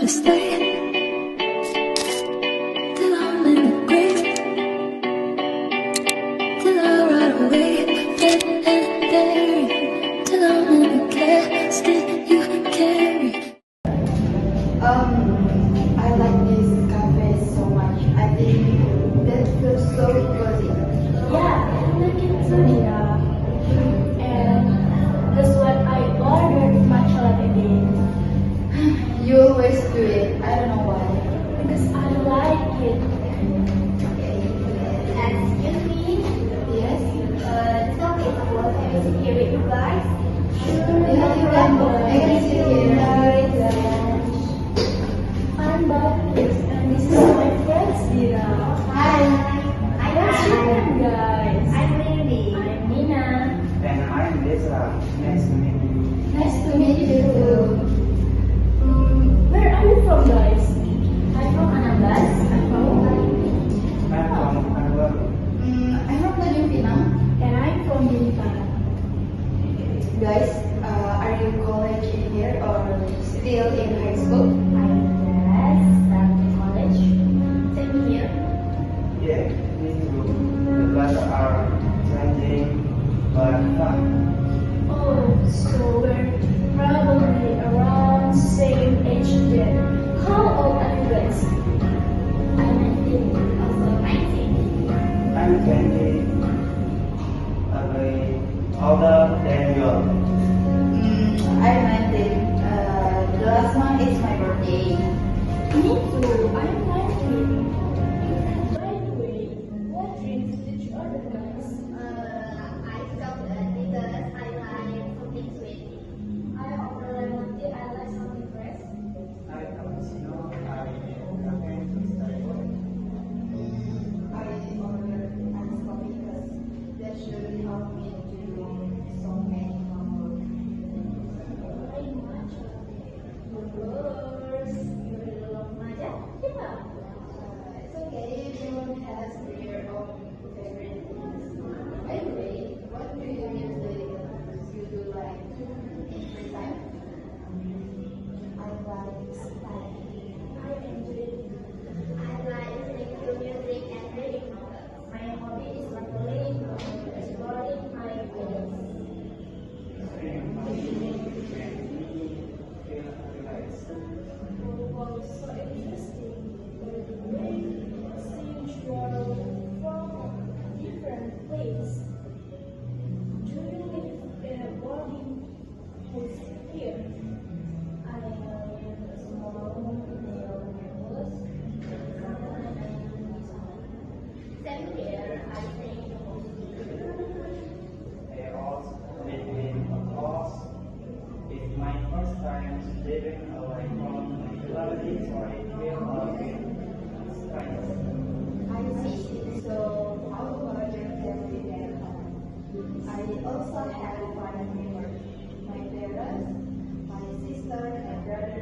to stay till I'm in the grave, till I ride away, dead and buried, till I'm in the casket you carry. I like this cafe so much. I think that feels so cozy. Yeah, I like it too, yeah. And that's what I ordered matcha latte again. You always do it. I don't know why. Because I like it. Excuse me, Yes? this coffee is full. Can we sit here with you guys? Yeah, you can. I can sit here. I'm Baptist and this is my friend Dira. Hi. What's your name, guys? I'm Lindy. I'm Nina. And I'm Lisa. Nice to meet you. Nice to meet you too. Where are you from, guys? I'm from Anambas. I'm from Bali. I'm from Harvard. I'm from Tanjung Pinang. And I'm from Bintang. Guys, are you college in here or still in high school? I guess back to college. Same here. Yeah, me too. The classes are challenging but fun. Oh, so we're probably around same age then. How old are you guys? I'm 19. Also 19. I'm 20. Older than you. I'm 19. The last month is my birthday. Me too. I'm 19. By the way, what drinks did you order, guys? I stopped because I like something sweet. I order lemon tea. I like something fresh. I cappuccino. I cafe to style. I ordered iced coffee because that should help me to do so many homework. I matcha. Yours. You really love matcha? Yeah. It's okay if everyone has their own favorite things. By the way, what do you usually do like in free time? I like studying. I enjoy it. I like listening to music and reading novels. My hobby is traveling, exploring my feelings. Wow, so interesting. By the way, since you are from a different place, do you live in a boarding house here? I live in a small campus. Same here, I think I also live in a course. It's my first time living away from my family, so I feel a bit strange. I see. So, how about your family there? I also have 5 members. My parents, my sister, my brother,